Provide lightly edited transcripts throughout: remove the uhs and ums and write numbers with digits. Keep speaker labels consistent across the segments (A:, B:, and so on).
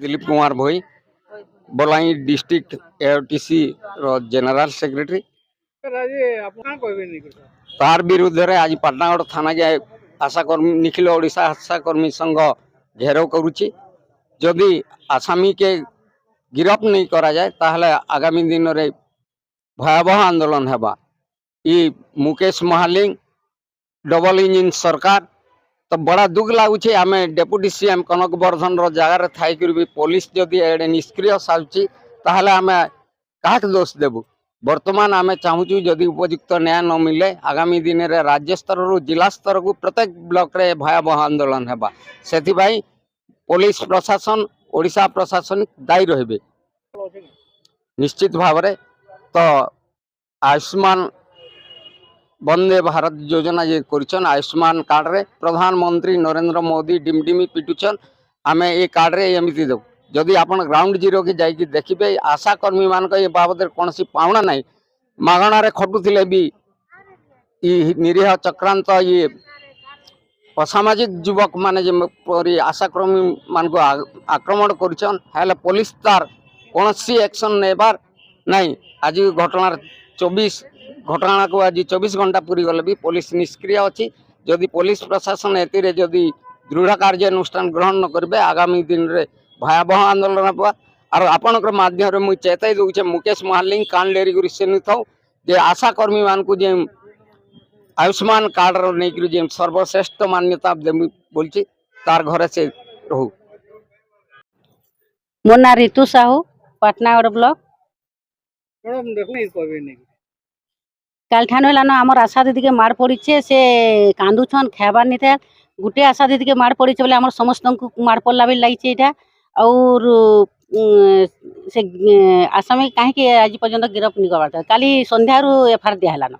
A: दिलीप कुमार भोई बलांगी district एओटीसी general secretary तार विरुद्ध रे आज पाटनागढ़ थाना के आशाकर्मी निखिल ओडिशा आशाकर्मी संघ घेराव करुच्ची जदि आसामी के गिरफ्त नहीं करा जाए ताहले आगामी दिन रे भयावह आंदोलन हेबा। मुकेश महालिंग डबल इंजिन सरकार तो बड़ा दुख लगुचे आम डेपुटी सीएम कनक वर्धन जगार थी भी पुलिस जदि एडे निष्क्रिय साजुची ताहले आम क्या दोष देबू। वर्तमान आम चाहूँ जदि उपयुक्त न्याय न मिले आगामी दिन रे राज्य स्तर रु जिला स्तर को प्रत्येक ब्लॉक रे भयावह आंदोलन हेबा। सेथिबाई पुलिस प्रशासन ओडिशा प्रशासन दायी रहिबे निश्चित भाव रे। तो आयुष्मान वंदे भारत योजना जे करछन आयुष्मान कार्ड रे प्रधानमंत्री नरेंद्र मोदी डिमडिमी पिटुचन आम ए कार्ड रे एमती देव जदि आपण ग्राउंड जीरो की जाइए देखिए आशा कर्मी मान ये बाबद कौन पावना ना मागणार खटुले भी निरीह चक्रांत ये असामाजिक युवक माने आशाकर्मी मान को आक्रमण कर पुलिस तार कौन एक्शन नेबार नहीं। आज घटना 24 घटना को आज 24 घंटा पूरी गले भी पुलिस निष्क्रिय अच्छी जदि पुलिस प्रशासन एति जदि दृढ़ कार्यानुष्ठान ग्रहण न करेंगे आगामी दिन रे भयावह आंदोलन हेबा। और आपणकर माध्यम मुझे चेताई दूचे मुकेश महालिंग कान डेरी कर से था जे आशाकर्मी मान को जे आयुष्मान कार्ड नहीं जे सर्वश्रेष्ठ मान्यता देवी बोलची तार घर से रहू।
B: मो ना ऋतु साहू पाटनागढ़ ब्लॉक काल ठान आमर आशा दीदी के मार पड़ी से कांदुछन खाबार नहीं था गोटे आशा दीदी के मार पड़ी बोले आम समस्त मार पड़ला भी लगी और से आसामी कहीं आज पर्यटन गिरफ्त नहीं करवार काली संध्यार एफआईआर दिहलान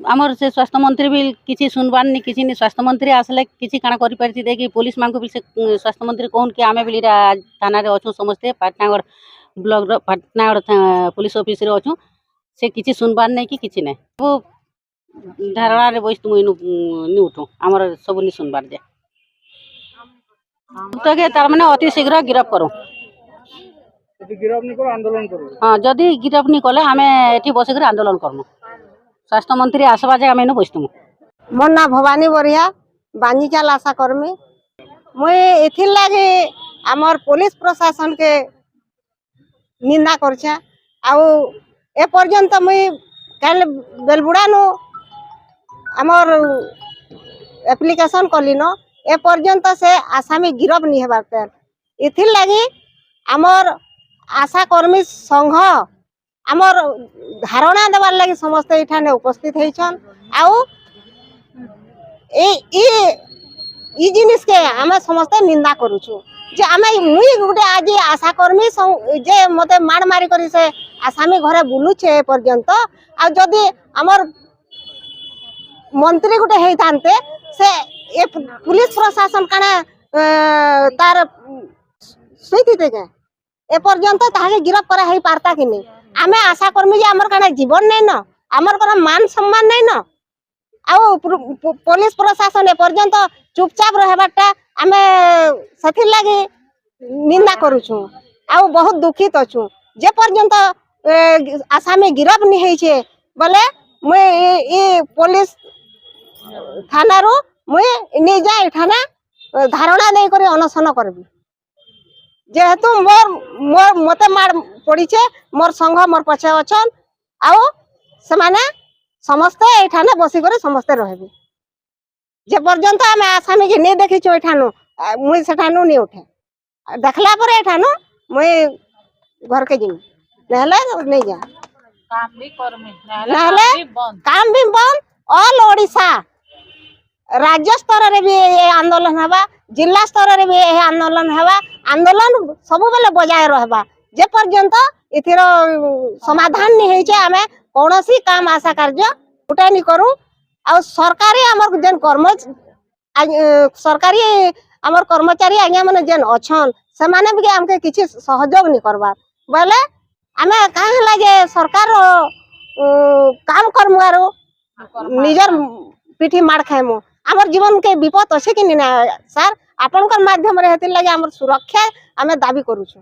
B: आमर से स्वास्थ्य मंत्री भी किसी सुनबार नहीं किसी नहीं स्वास्थ्य मंत्री आसले किसी काना करि पारती देखि पुलिस मान को भी से स्वास्थ्य मंत्री कहन कि आमे बिली थाना रे अछु समस्ते Patnagarh block Patnagarh police office रे अछु से किसी सुनबार नहीं कि किसी नहीं वो धारणा रे बस तुम नहीं उठो आमर सब नहीं सुनबार जे तो के तार माने अति शीघ्र गिरफ्त करो
C: गिरफ्त नहीं करो आंदोलन करो।
B: हाँ जदि गिरफ्त नहीं कले आमे एठी बसिकर आंदोलन करमु स्वास्थ्य मंत्री आसवा जे आमे न बसतमु।
D: मोर ना भवानी बरिया बांजीचाल आशा कर्मी मुई एथिर लागे आमर पुलिस प्रशासन के निंदा करछा आउ ए पर्यंत मुई काल बेलबुड़ा नो आमर एप्लिकेशन कलिन ए पर्यंत से आसामी गिरफ्त नहीं हेबार तर एथिर लागे आमर आशा कर्मी संघ आमर धारणा देवार लगी समस्त एठाने उपस्थित होइछन आउ ए जिनिस के आमे समस्त निंदा करूछु जे आमे मुई गुटे आज आशा कर्मी जे मते मार मारी करी से आसामी घरे बुलुछे पर्यंत आ जदि आमर मंत्री गुटे हेइतांते से ए पुलिस प्रशासन काना तार सुइथिते के ए पर्यंत ताके गिरफ्त करा हेइ पारता कि नहीं। आमे आशा कर्मी जे आमर काना जीवन नहीं न आमर काना मान सम्मान नहीं न आउ पुलिस प्रशासन ए पर्यंत चुपचाप रहबाटा आमे सथिर लागे निंदा करूछु आउ बहुत दुखित अछु जे पर्यंत आसामी गिरफ्त नहीं हेइ छे बोले मुई ए पुलिस थाना रो मुई नहीं जाए थाना धारणा नहीं करे अनशन करबी जेहेतु मोर मोर मते मार पड़ी मोर संघ मोर पछे अछन आउ से माने समस्ते एठाने बसी करे समस्ते रहबी जे पर्यंत आमे आसामी के नहीं देखि छु एठानु मुई सेठानु नहीं उठे देखला पर एठानु मुई घर के जिम नहले नहीं जा
B: काम भी करमी
D: नहले काम भी बंद ऑल ओडिशा राज्य स्तर रे भी ये आंदोलन हेबा जिला स्तर रे भी ये आंदोलन हेबा आंदोलन सब बेले बजाय रहबा जे पर्यंत इथिर समाधान नहीं होइछे आमे कोनोसी काम आशा कार्य उठा नहीं करू आ सरकारी हमर जेन सरकारी हमर कर्मचारी आज्ञा माने जेन अछन से माने भी हमके किछि सहयोग नहीं करबा बोले आमे काहे लागे सरकार काम करमु आरो निजर पिठी मार खाइमु आमर जीवन के विपद अच्छे कि नहीं सर ଆପଣଙ୍କର ମାଧ୍ୟମରେ ହେତିର୍ ଲାଗି ଆମର ସୁରକ୍ଷା ଆମେ ଦାବି କରୁଛୁ।